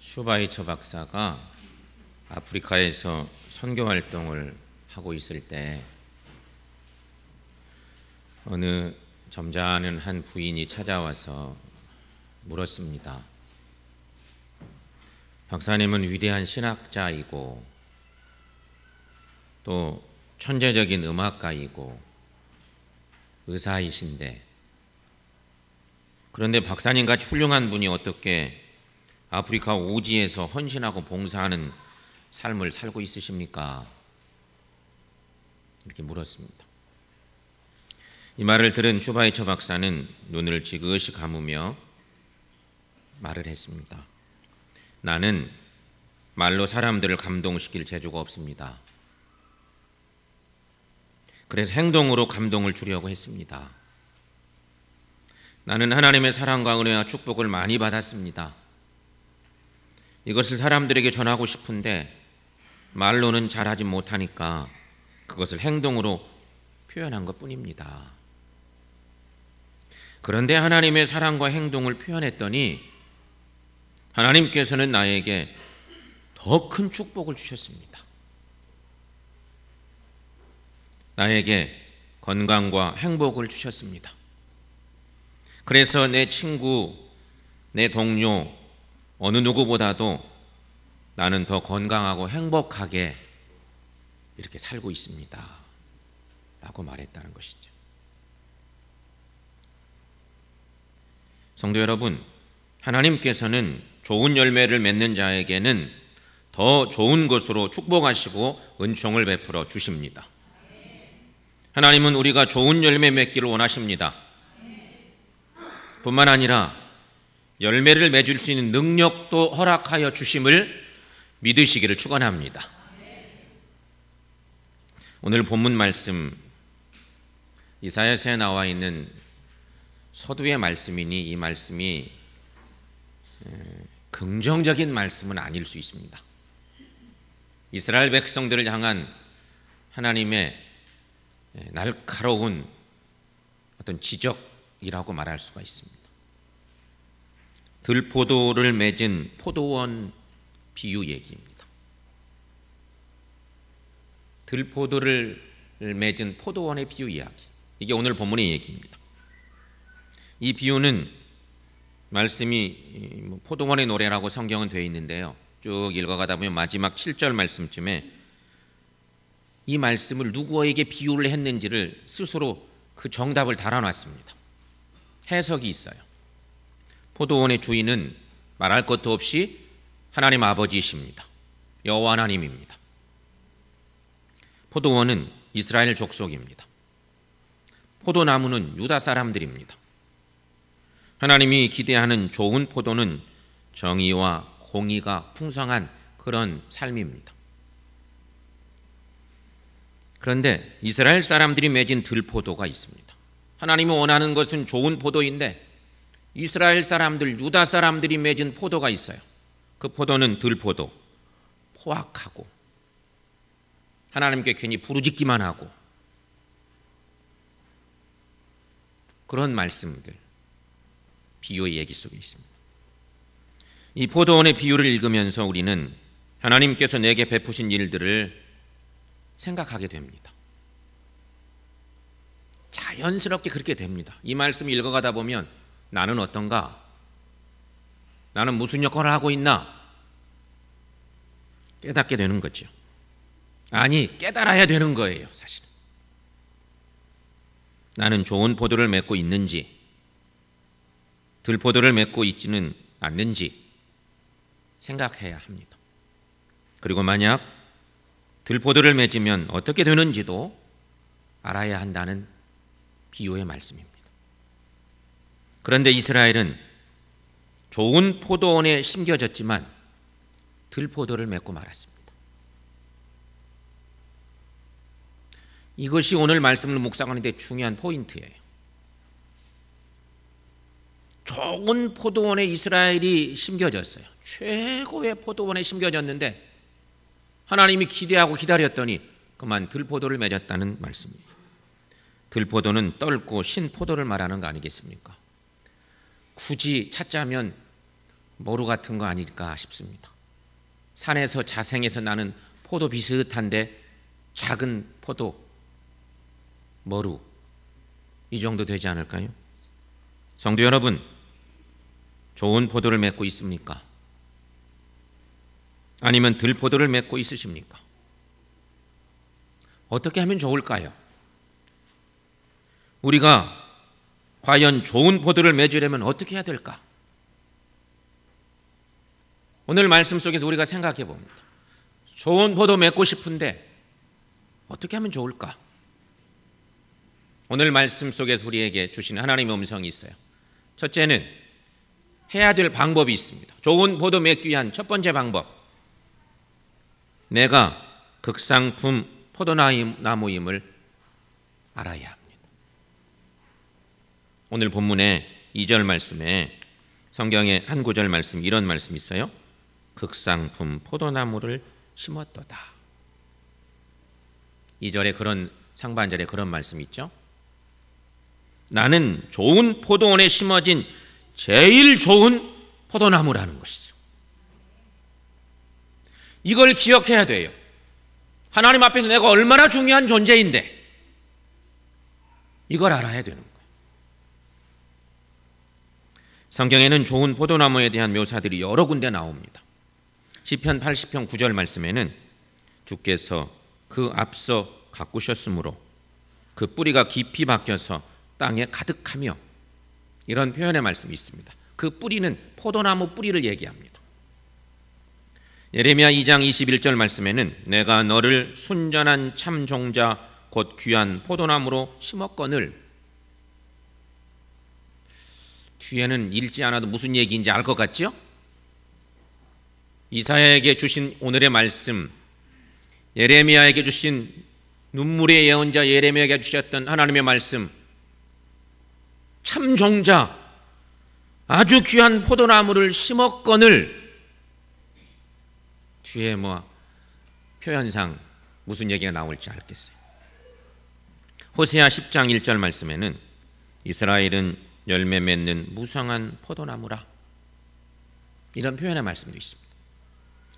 슈바이처 박사가 아프리카에서 선교 활동을 하고 있을 때 어느 점잖은 한 부인이 찾아와서 물었습니다. 박사님은 위대한 신학자이고 또 천재적인 음악가이고 의사이신데, 그런데 박사님같이 훌륭한 분이 어떻게 아프리카 오지에서 헌신하고 봉사하는 삶을 살고 있으십니까? 이렇게 물었습니다. 이 말을 들은 슈바이처 박사는 눈을 지그시 감으며 말을 했습니다. 나는 말로 사람들을 감동시킬 재주가 없습니다. 그래서 행동으로 감동을 주려고 했습니다. 나는 하나님의 사랑과 은혜와 축복을 많이 받았습니다. 이것을 사람들에게 전하고 싶은데 말로는 잘하지 못하니까 그것을 행동으로 표현한 것뿐입니다. 그런데 하나님의 사랑과 행동을 표현했더니 하나님께서는 나에게 더 큰 축복을 주셨습니다. 나에게 건강과 행복을 주셨습니다. 그래서 내 친구, 내 동료, 어느 누구보다도 나는 더 건강하고 행복하게 이렇게 살고 있습니다. 라고 말했다는 것이죠. 성도 여러분, 하나님께서는 좋은 열매를 맺는 자에게는 더 좋은 것으로 축복하시고 은총을 베풀어 주십니다. 하나님은 우리가 좋은 열매 맺기를 원하십니다. 뿐만 아니라 열매를 맺을 수 있는 능력도 허락하여 주심을 믿으시기를 축원합니다. 오늘 본문 말씀, 이사야서에 나와 있는 서두의 말씀이니 이 말씀이 긍정적인 말씀은 아닐 수 있습니다. 이스라엘 백성들을 향한 하나님의 날카로운 어떤 지적이라고 말할 수가 있습니다. 들포도를 맺은 포도원 비유 얘기입니다. 들포도를 맺은 포도원의 비유 이야기, 이게 오늘 본문의 얘기입니다. 이 비유는 말씀이 포도원의 노래라고 성경은 되어 있는데요, 쭉 읽어가다 보면 마지막 7절 말씀쯤에 이 말씀을 누구에게 비유를 했는지를 스스로 그 정답을 달아놨습니다. 해석이 있어요. 포도원의 주인은 말할 것도 없이 하나님 아버지이십니다. 여호와 하나님입니다. 포도원은 이스라엘 족속입니다. 포도나무는 유다 사람들입니다. 하나님이 기대하는 좋은 포도는 정의와 공의가 풍성한 그런 삶입니다. 그런데 이스라엘 사람들이 맺은 들포도가 있습니다. 하나님이 원하는 것은 좋은 포도인데 이스라엘 사람들, 유다 사람들이 맺은 포도가 있어요. 그 포도는 들포도, 포악하고 하나님께 괜히 부르짖기만 하고 그런 말씀들, 비유의 얘기 속에 있습니다. 이 포도원의 비유를 읽으면서 우리는 하나님께서 내게 베푸신 일들을 생각하게 됩니다. 자연스럽게 그렇게 됩니다. 이 말씀 읽어가다 보면 나는 어떤가? 나는 무슨 역할을 하고 있나? 깨닫게 되는 거죠. 아니, 깨달아야 되는 거예요, 사실은. 나는 좋은 포도를 맺고 있는지, 들포도를 맺고 있지는 않는지 생각해야 합니다. 그리고 만약 들포도를 맺으면 어떻게 되는지도 알아야 한다는 비유의 말씀입니다. 그런데 이스라엘은 좋은 포도원에 심겨졌지만 들포도를 맺고 말았습니다. 이것이 오늘 말씀을 묵상하는 데 중요한 포인트예요. 좋은 포도원에 이스라엘이 심겨졌어요. 최고의 포도원에 심겨졌는데 하나님이 기대하고 기다렸더니 그만 들포도를 맺었다는 말씀이에요. 들포도는 떫고 신 포도를 말하는 거 아니겠습니까? 굳이 찾자면 머루 같은 거 아닐까 싶습니다. 산에서 자생해서 나는 포도 비슷한데 작은 포도, 머루, 이 정도 되지 않을까요? 성도 여러분, 좋은 포도를 맺고 있습니까? 아니면 들포도를 맺고 있으십니까? 어떻게 하면 좋을까요? 우리가 과연 좋은 포도를 맺으려면 어떻게 해야 될까? 오늘 말씀 속에서 우리가 생각해 봅니다. 좋은 포도 맺고 싶은데 어떻게 하면 좋을까? 오늘 말씀 속에서 우리에게 주신 하나님의 음성이 있어요. 첫째는 해야 될 방법이 있습니다. 좋은 포도 맺기 위한 첫 번째 방법, 내가 극상품 포도나무임을 알아야 합니다. 오늘 본문의 2절 말씀에 성경의 한 구절 말씀, 이런 말씀이 있어요. 극상품 포도나무를 심었도다. 2절에 그런, 상반절에 그런 말씀이 있죠. 나는 좋은 포도원에 심어진 제일 좋은 포도나무라는 것이죠. 이걸 기억해야 돼요. 하나님 앞에서 내가 얼마나 중요한 존재인데 이걸 알아야 되는 거예요. 성경에는 좋은 포도나무에 대한 묘사들이 여러 군데 나옵니다. 시편 80편 9절 말씀에는 주께서 그 앞서 가꾸셨으므로 그 뿌리가 깊이 박혀서 땅에 가득하며, 이런 표현의 말씀이 있습니다. 그 뿌리는 포도나무 뿌리를 얘기합니다. 예레미야 2장 21절 말씀에는 내가 너를 순전한 참 종자 곧 귀한 포도나무로 심었거늘, 뒤에는 읽지 않아도 무슨 얘기인지 알 것 같죠? 이사야에게 주신 오늘의 말씀, 예레미야에게 주신 눈물의 예언자 예레미야에게 주셨던 하나님의 말씀, 참 종자 아주 귀한 포도나무를 심었거늘, 뒤에 표현상 무슨 얘기가 나올지 알겠어요. 호세아 10장 1절 말씀에는 이스라엘은 열매 맺는 무성한 포도나무라, 이런 표현의 말씀도 있습니다.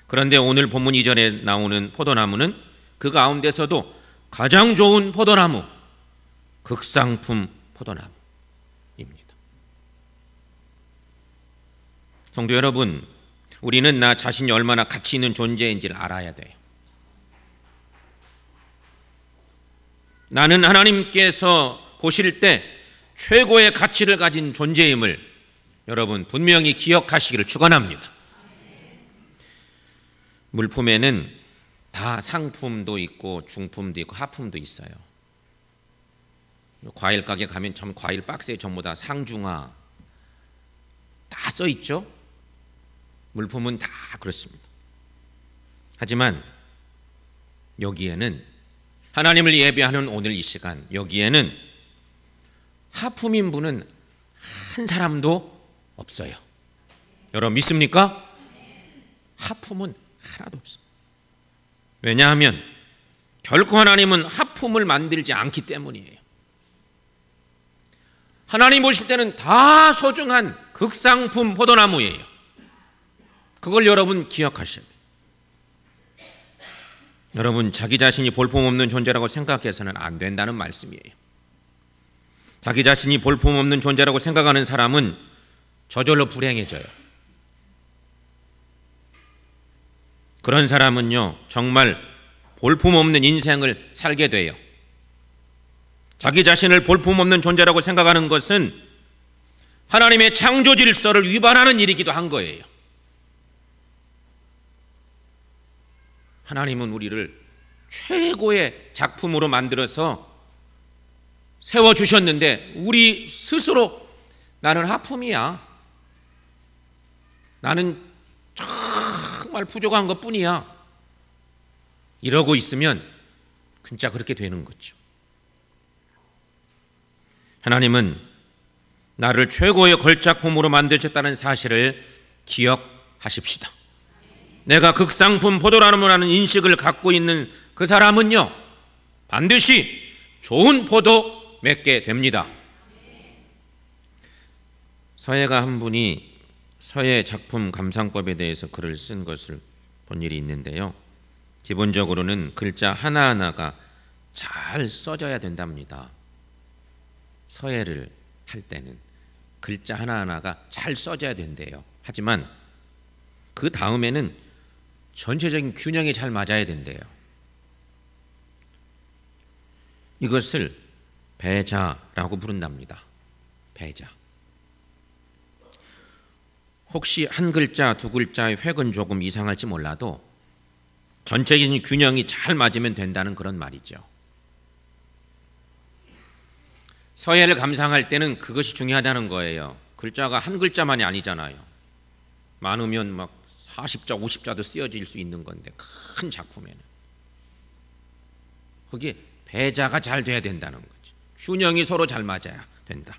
그런데 오늘 본문 2절에 나오는 포도나무는 그 가운데서도 가장 좋은 포도나무, 극상품 포도나무입니다. 성도 여러분, 우리는 나 자신이 얼마나 가치 있는 존재인지를 알아야 돼요. 나는 하나님께서 보실 때 최고의 가치를 가진 존재임을 여러분 분명히 기억하시기를 축원합니다. 물품에는 다 상품도 있고 중품도 있고 하품도 있어요. 과일 가게 가면 전 과일 박스에 전부 다 상중하 다 써 있죠. 물품은 다 그렇습니다. 하지만 여기에는, 하나님을 예배하는 오늘 이 시간, 여기에는 하품인 분은 한 사람도 없어요. 여러분 믿습니까? 하품은 하나도 없어요. 왜냐하면 결코 하나님은 하품을 만들지 않기 때문이에요. 하나님 보실 때는 다 소중한 극상품 포도나무예요. 그걸 여러분 기억하셔야 돼요. 여러분, 자기 자신이 볼품없는 존재라고 생각해서는 안 된다는 말씀이에요. 자기 자신이 볼품없는 존재라고 생각하는 사람은 저절로 불행해져요. 그런 사람은요, 정말 볼품없는 인생을 살게 돼요. 자기 자신을 볼품없는 존재라고 생각하는 것은 하나님의 창조 질서를 위반하는 일이기도 한 거예요. 하나님은 우리를 최고의 작품으로 만들어서 세워주셨는데 우리 스스로 나는 하품이야, 나는 정말 부족한 것뿐이야, 이러고 있으면 진짜 그렇게 되는 거죠. 하나님은 나를 최고의 걸작품으로 만드셨다는 사실을 기억하십시다. 내가 극상품 포도나무라는 인식을 갖고 있는 그 사람은요, 반드시 좋은 포도 맺게 됩니다. 서예가 한 분이 서예 작품 감상법에 대해서 글을 쓴 것을 본 일이 있는데요. 기본적으로는 글자 하나하나가 잘 써져야 된답니다. 서예를 할 때는 글자 하나하나가 잘 써져야 된대요. 하지만 그 다음에는 전체적인 균형이 잘 맞아야 된대요. 이것을 배자라고 부른답니다. 배자. 혹시 한 글자, 두 글자의 획은 조금 이상할지 몰라도 전체적인 균형이 잘 맞으면 된다는 그런 말이죠. 서예를 감상할 때는 그것이 중요하다는 거예요. 글자가 한 글자만이 아니잖아요. 많으면 막 40자, 50자도 쓰여질 수 있는 건데 큰 작품에는 거기에 배자가 잘 돼야 된다는 거죠. 균형이 서로 잘 맞아야 된다.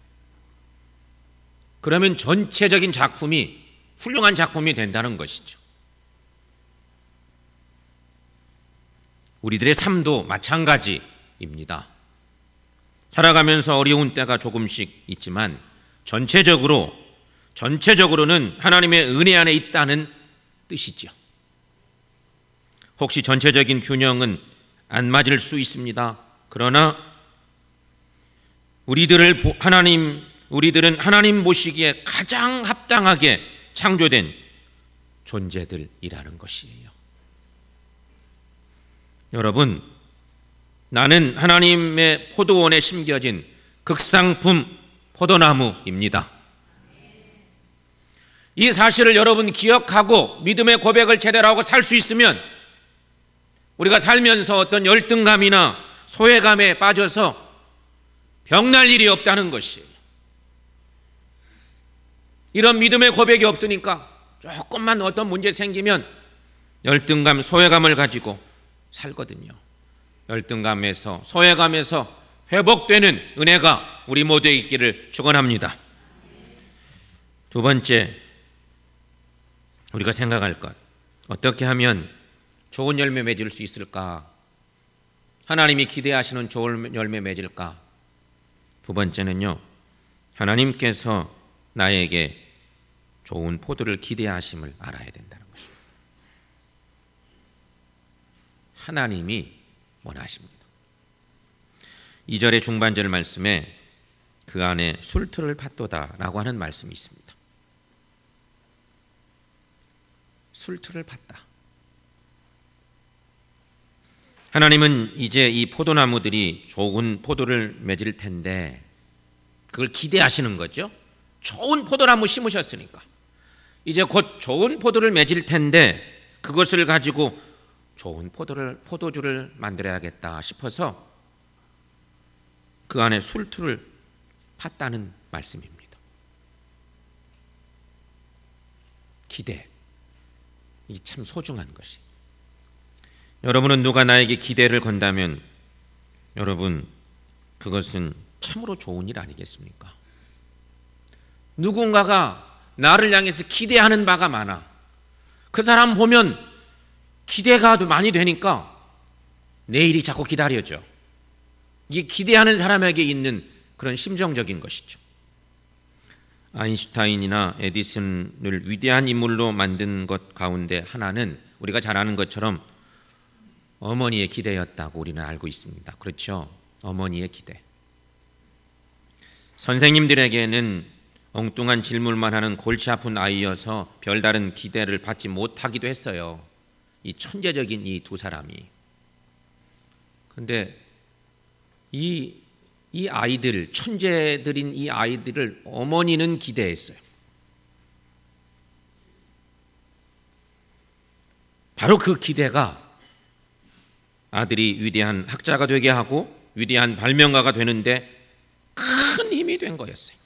그러면 전체적인 작품이 훌륭한 작품이 된다는 것이죠. 우리들의 삶도 마찬가지입니다. 살아가면서 어려운 때가 조금씩 있지만 전체적으로는 하나님의 은혜 안에 있다는 뜻이죠. 혹시 전체적인 균형은 안 맞을 수 있습니다. 그러나 우리들은 하나님 보시기에 가장 합당하게 창조된 존재들이라는 것이에요. 여러분, 나는 하나님의 포도원에 심겨진 극상품 포도나무입니다. 이 사실을 여러분 기억하고 믿음의 고백을 제대로 하고 살 수 있으면 우리가 살면서 어떤 열등감이나 소외감에 빠져서 병날 일이 없다는 것이에요. 이런 믿음의 고백이 없으니까 조금만 어떤 문제 생기면 열등감, 소외감을 가지고 살거든요. 열등감에서, 소외감에서 회복되는 은혜가 우리 모두에 있기를 축원합니다. 두 번째, 우리가 생각할 것, 어떻게 하면 좋은 열매 맺을 수 있을까? 하나님이 기대하시는 좋은 열매 맺을까? 두 번째는요, 하나님께서 나에게 좋은 포도를 기대하심을 알아야 된다는 것입니다. 하나님이 원하십니다. 2절의 중반절 말씀에 그 안에 술틀을 팠도다 라고 하는 말씀이 있습니다. 술틀을 팠다. 하나님은 이제 이 포도나무들이 좋은 포도를 맺을 텐데 그걸 기대하시는 거죠. 좋은 포도나무 심으셨으니까 이제 곧 좋은 포도를 맺을 텐데 그것을 가지고 좋은 포도주를 만들어야겠다 싶어서 그 안에 술틀을 팠다는 말씀입니다. 기대, 이 참 소중한 것이. 여러분은 누가 나에게 기대를 건다면 여러분 그것은 참으로 좋은 일 아니겠습니까? 누군가가 나를 향해서 기대하는 바가 많아. 그 사람 보면 기대가 많이 되니까 내일이 자꾸 기다려져. 이게 기대하는 사람에게 있는 그런 심정적인 것이죠. 아인슈타인이나 에디슨을 위대한 인물로 만든 것 가운데 하나는 우리가 잘 아는 것처럼 어머니의 기대였다고 우리는 알고 있습니다. 그렇죠? 어머니의 기대. 선생님들에게는 엉뚱한 질문만 하는 골치 아픈 아이여서 별다른 기대를 받지 못하기도 했어요. 이 천재적인 이 두 사람이. 그런데 이 아이들, 천재들인 이 아이들을 어머니는 기대했어요. 바로 그 기대가 아들이 위대한 학자가 되게 하고 위대한 발명가가 되는데 큰 힘이 된 거였어요.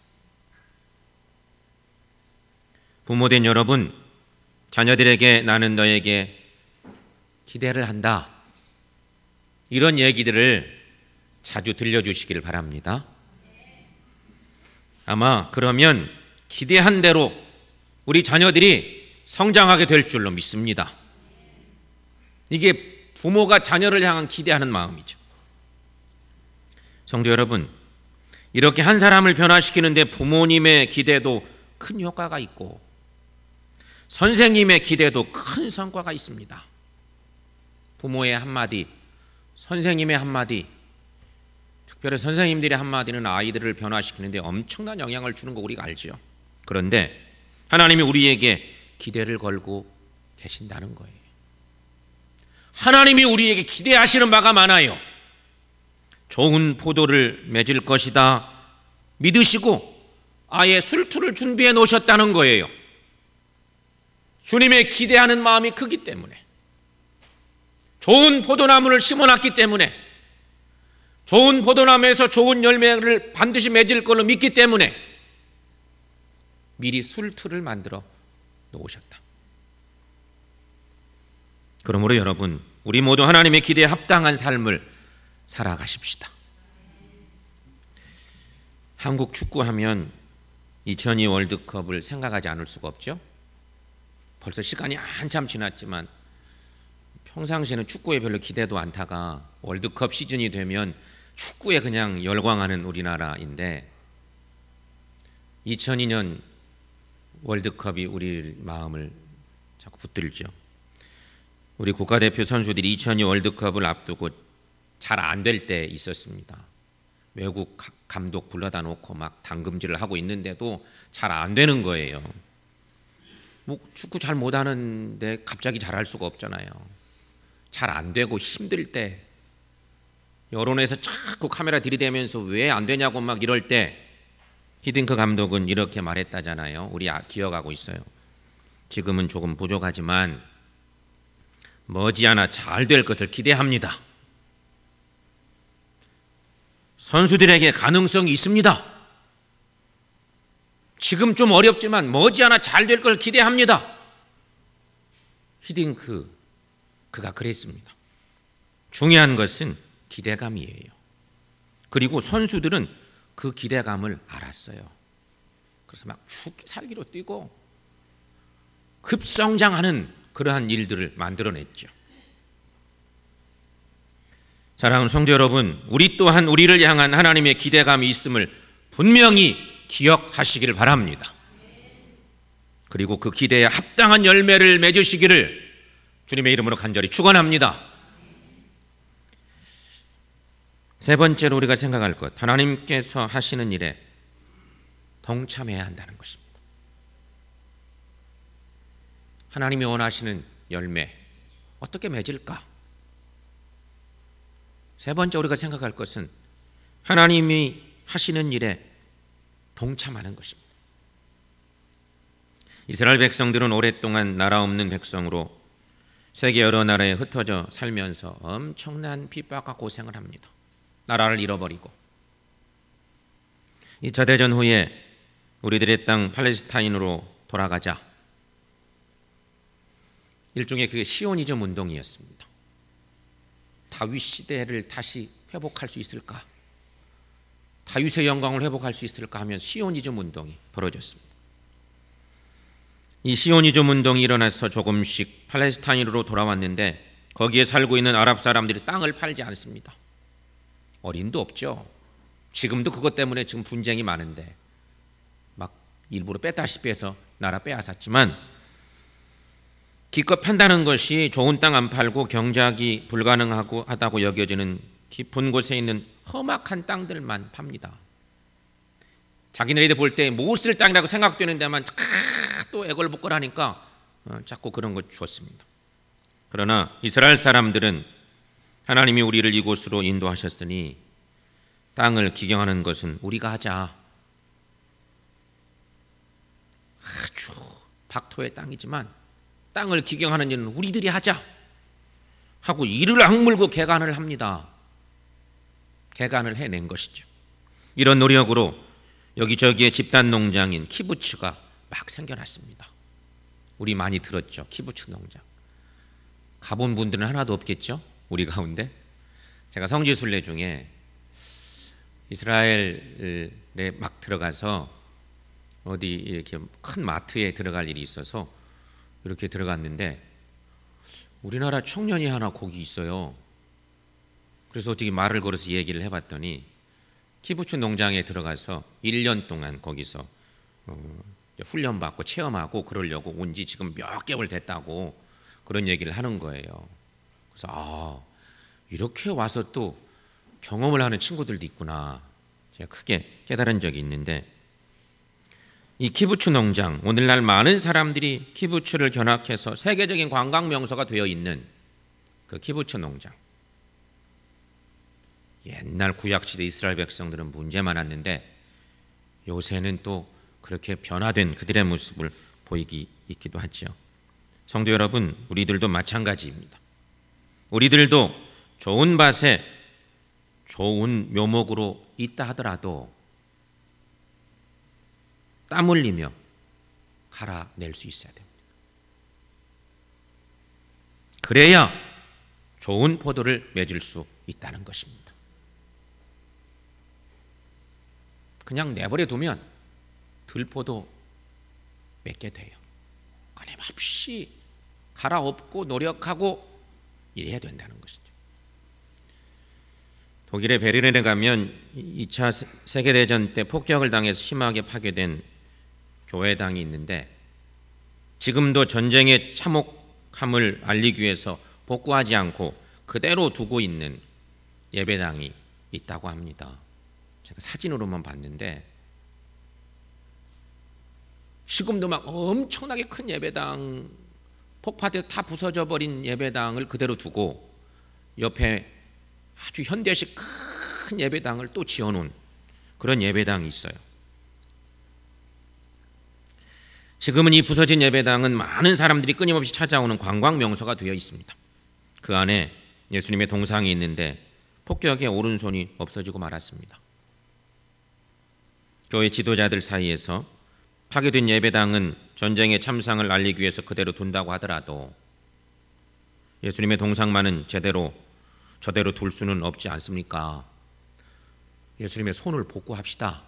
부모된 여러분, 자녀들에게 나는 너에게 기대를 한다, 이런 얘기들을 자주 들려주시길 바랍니다. 아마 그러면 기대한 대로 우리 자녀들이 성장하게 될 줄로 믿습니다. 이게 부모가 자녀를 향한 기대하는 마음이죠. 성도 여러분, 이렇게 한 사람을 변화시키는데 부모님의 기대도 큰 효과가 있고 선생님의 기대도 큰 성과가 있습니다. 부모의 한마디, 선생님의 한마디, 특별히 선생님들의 한마디는 아이들을 변화시키는데 엄청난 영향을 주는 거 우리가 알죠. 그런데 하나님이 우리에게 기대를 걸고 계신다는 거예요. 하나님이 우리에게 기대하시는 바가 많아요. 좋은 포도를 맺을 것이다 믿으시고 아예 술투를 준비해 놓으셨다는 거예요. 주님의 기대하는 마음이 크기 때문에, 좋은 포도나무를 심어놨기 때문에, 좋은 포도나무에서 좋은 열매를 반드시 맺을 걸로 믿기 때문에 미리 술투를 만들어 놓으셨다. 그러므로 여러분, 우리 모두 하나님의 기대에 합당한 삶을 살아가십시다. 한국 축구하면 2002 월드컵을 생각하지 않을 수가 없죠. 벌써 시간이 한참 지났지만 평상시에는 축구에 별로 기대도 않다가 월드컵 시즌이 되면 축구에 그냥 열광하는 우리나라인데 2002년 월드컵이 우리 마음을 자꾸 붙들죠. 우리 국가대표 선수들이 2002 월드컵을 앞두고 잘 안 될 때 있었습니다. 외국 감독 불러다 놓고 막 당금질을 하고 있는데도 잘 안 되는 거예요. 뭐 축구 잘 못하는데 갑자기 잘할 수가 없잖아요. 잘 안 되고 힘들 때, 여론에서 자꾸 카메라 들이대면서 왜 안 되냐고 막 이럴 때 히딩크 감독은 이렇게 말했다잖아요. 우리 기억하고 있어요. 지금은 조금 부족하지만 머지않아 잘 될 것을 기대합니다. 선수들에게 가능성이 있습니다. 지금 좀 어렵지만 머지않아 잘 될 걸 기대합니다. 히딩크, 그가 그랬습니다. 중요한 것은 기대감이에요. 그리고 선수들은 그 기대감을 알았어요. 그래서 막 죽기 살기로 뛰고 급성장하는 그러한 일들을 만들어냈죠. 사랑하는 성도 여러분, 우리 또한 우리를 향한 하나님의 기대감이 있음을 분명히 기억하시기를 바랍니다. 그리고 그 기대에 합당한 열매를 맺으시기를 주님의 이름으로 간절히 축원합니다. 세 번째로 우리가 생각할 것, 하나님께서 하시는 일에 동참해야 한다는 것입니다. 하나님이 원하시는 열매 어떻게 맺을까? 세 번째 우리가 생각할 것은 하나님이 하시는 일에 동참하는 것입니다. 이스라엘 백성들은 오랫동안 나라 없는 백성으로 세계 여러 나라에 흩어져 살면서 엄청난 핍박과 고생을 합니다. 나라를 잃어버리고 2차 대전 후에 우리들의 땅 팔레스타인으로 돌아가자. 일종의 그게 시오니즘 운동이었습니다. 다윗 시대를 다시 회복할 수 있을까? 다윗의 영광을 회복할 수 있을까 하면 시오니즘 운동이 벌어졌습니다. 이 시오니즘 운동이 일어나서 조금씩 팔레스타인으로 돌아왔는데 거기에 살고 있는 아랍 사람들이 땅을 팔지 않습니다. 어림도 없죠. 지금도 그것 때문에 지금 분쟁이 많은데 막 일부러 뺐다시피 해서 나라 빼앗았지만 기껏 판다는 것이 좋은 땅 안 팔고 경작이 불가능하다고 여겨지는 깊은 곳에 있는 험악한 땅들만 팝니다. 자기네들 볼 때 못 쓸 땅이라고 생각되는 데만 또 애걸복걸하니까 자꾸 그런 거 주었습니다. 그러나 이스라엘 사람들은 하나님이 우리를 이곳으로 인도하셨으니 땅을 기경하는 것은 우리가 하자. 아주 박토의 땅이지만 땅을 기경하는 일은 우리들이 하자 하고 이를 악물고 개간을 합니다. 개간을 해낸 것이죠. 이런 노력으로 여기저기에 집단 농장인 키부츠가 막 생겨났습니다. 우리 많이 들었죠. 키부츠 농장. 가본 분들은 하나도 없겠죠. 우리 가운데. 제가 성지순례 중에 이스라엘에 막 들어가서 어디 이렇게 큰 마트에 들어갈 일이 있어서 이렇게 들어갔는데 우리나라 청년이 하나 거기 있어요. 그래서 어떻게 말을 걸어서 얘기를 해봤더니 키부츠 농장에 들어가서 1년 동안 거기서 훈련받고 체험하고 그러려고 온 지 지금 몇 개월 됐다고 그런 얘기를 하는 거예요. 그래서 이렇게 와서 또 경험을 하는 친구들도 있구나, 제가 크게 깨달은 적이 있는데, 이 키부츠 농장, 오늘날 많은 사람들이 키부츠를 견학해서 세계적인 관광 명소가 되어 있는 그 키부츠 농장, 옛날 구약시대 이스라엘 백성들은 문제 많았는데 요새는 또 그렇게 변화된 그들의 모습을 있기도 하죠. 성도 여러분, 우리들도 마찬가지입니다. 우리들도 좋은 밭에 좋은 묘목으로 있다 하더라도 땀 흘리며 갈아낼 수 있어야 됩니다. 그래야 좋은 포도를 맺을 수 있다는 것입니다. 그냥 내버려 두면 들포도 맺게 돼요. 끊임없이 갈아엎고 노력하고 일해야 된다는 것이죠. 독일의 베를린에 가면 2차 세계대전 때 폭격을 당해서 심하게 파괴된 교회당이 있는데, 지금도 전쟁의 참혹함을 알리기 위해서 복구하지 않고 그대로 두고 있는 예배당이 있다고 합니다. 제가 사진으로만 봤는데 지금도 막 엄청나게 큰 예배당, 폭파돼 다 부서져 버린 예배당을 그대로 두고 옆에 아주 현대식 큰 예배당을 또 지어놓은 그런 예배당이 있어요. 지금은 이 부서진 예배당은 많은 사람들이 끊임없이 찾아오는 관광 명소가 되어 있습니다. 그 안에 예수님의 동상이 있는데 폭격에 오른손이 없어지고 말았습니다. 교회 지도자들 사이에서 파괴된 예배당은 전쟁의 참상을 알리기 위해서 그대로 둔다고 하더라도 예수님의 동상만은 저대로 둘 수는 없지 않습니까? 예수님의 손을 복구합시다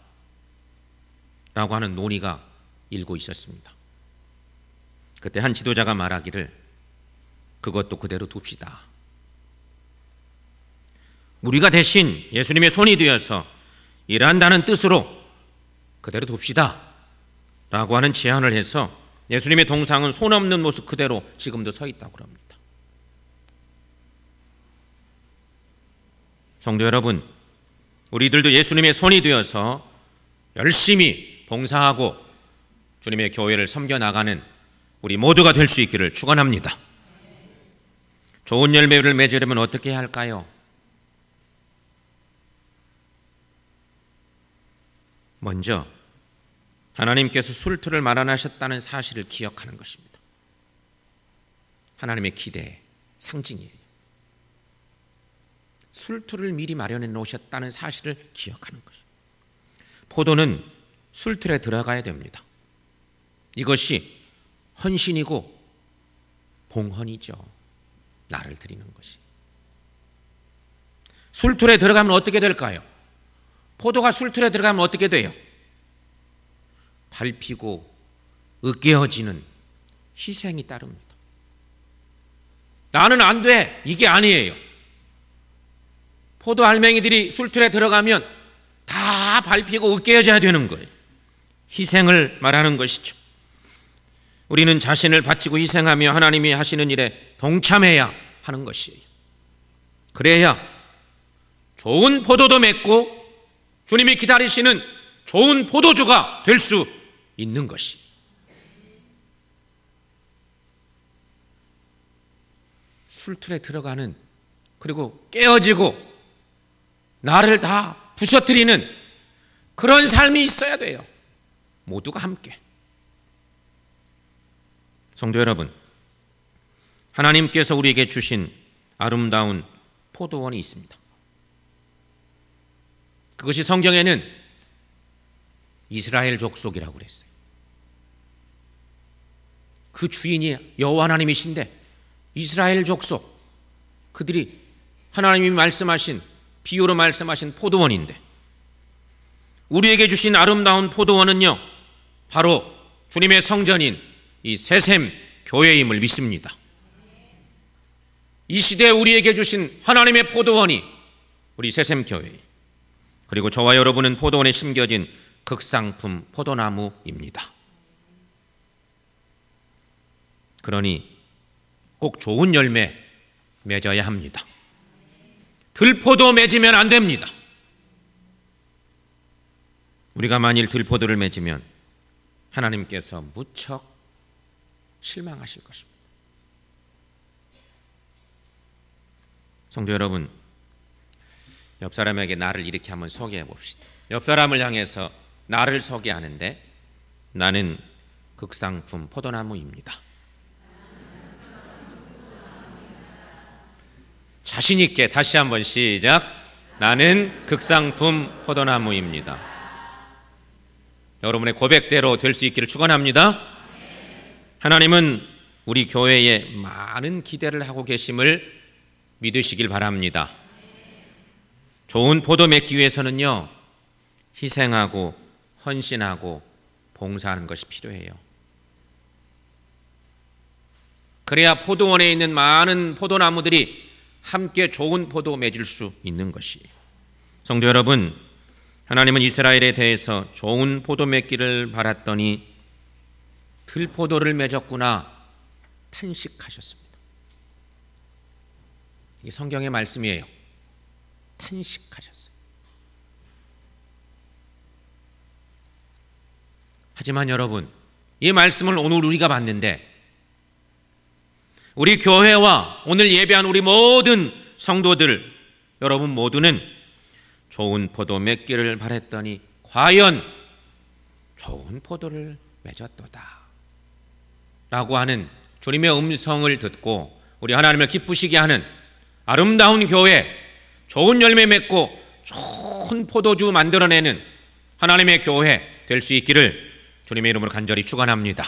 라고 하는 논의가 일고 있었습니다. 그때 한 지도자가 말하기를, 그것도 그대로 둡시다. 우리가 대신 예수님의 손이 되어서 일한다는 뜻으로 그대로 둡시다 라고 하는 제안을 해서 예수님의 동상은 손 없는 모습 그대로 지금도 서 있다고 합니다. 성도 여러분, 우리들도 예수님의 손이 되어서 열심히 봉사하고 주님의 교회를 섬겨나가는 우리 모두가 될 수 있기를 축원합니다. 좋은 열매를 맺으려면 어떻게 해야 할까요? 먼저 하나님께서 술틀을 마련하셨다는 사실을 기억하는 것입니다. 하나님의 기대의 상징이에요. 술틀을 미리 마련해 놓으셨다는 사실을 기억하는 것입니다. 포도는 술틀에 들어가야 됩니다. 이것이 헌신이고 봉헌이죠. 나를 드리는 것이. 술틀에 들어가면 어떻게 될까요? 포도가 술틀에 들어가면 어떻게 돼요? 밟히고 으깨어지는 희생이 따릅니다. 나는 안 돼, 이게 아니에요. 포도 알맹이들이 술틀에 들어가면 다 밟히고 으깨어져야 되는 거예요. 희생을 말하는 것이죠. 우리는 자신을 바치고 희생하며 하나님이 하시는 일에 동참해야 하는 것이에요. 그래야 좋은 포도도 맺고 주님이 기다리시는 좋은 포도주가 될 수 있는 것이. 술틀에 들어가는, 그리고 깨어지고 나를 다 부셔뜨리는 그런 삶이 있어야 돼요. 모두가 함께. 성도 여러분, 하나님께서 우리에게 주신 아름다운 포도원이 있습니다. 그것이 성경에는 이스라엘 족속이라고 그랬어요. 그 주인이 여호와 하나님이신데 이스라엘 족속, 그들이 하나님이 말씀하신, 비유로 말씀하신 포도원인데, 우리에게 주신 아름다운 포도원은요 바로 주님의 성전인 이 세샘 교회임을 믿습니다. 이 시대에 우리에게 주신 하나님의 포도원이 우리 세샘 교회, 그리고 저와 여러분은 포도원에 심겨진 극상품 포도나무입니다. 그러니 꼭 좋은 열매 맺어야 합니다. 들포도 맺으면 안 됩니다. 우리가 만일 들포도를 맺으면 하나님께서 무척 실망하실 것입니다. 성도 여러분, 옆 사람에게 나를 이렇게 한번 소개해 봅시다. 옆 사람을 향해서 나를 소개하는데, 나는 극상품 포도나무입니다. 자신 있게 다시 한번 시작. 나는 극상품 포도나무입니다. 여러분의 고백대로 될 수 있기를 축원합니다. 하나님은 우리 교회에 많은 기대를 하고 계심을 믿으시길 바랍니다. 좋은 포도 맺기 위해서는요, 희생하고 헌신하고 봉사하는 것이 필요해요. 그래야 포도원에 있는 많은 포도나무들이 함께 좋은 포도 맺을 수 있는 것이에요. 성도 여러분, 하나님은 이스라엘에 대해서 좋은 포도 맺기를 바랐더니 들포도를 맺었구나 탄식하셨습니다. 이게 성경의 말씀이에요. 탄식하셨어요. 하지만 여러분, 이 말씀을 오늘 우리가 봤는데, 우리 교회와 오늘 예배한 우리 모든 성도들, 여러분 모두는 좋은 포도 맺기를 바랬더니 과연 좋은 포도를 맺었도다 라고 하는 주님의 음성을 듣고 우리 하나님을 기쁘시게 하는 아름다운 교회, 좋은 열매 맺고 좋은 포도주 만들어내는 하나님의 교회 될 수 있기를 주님의 이름으로 간절히 축원합니다.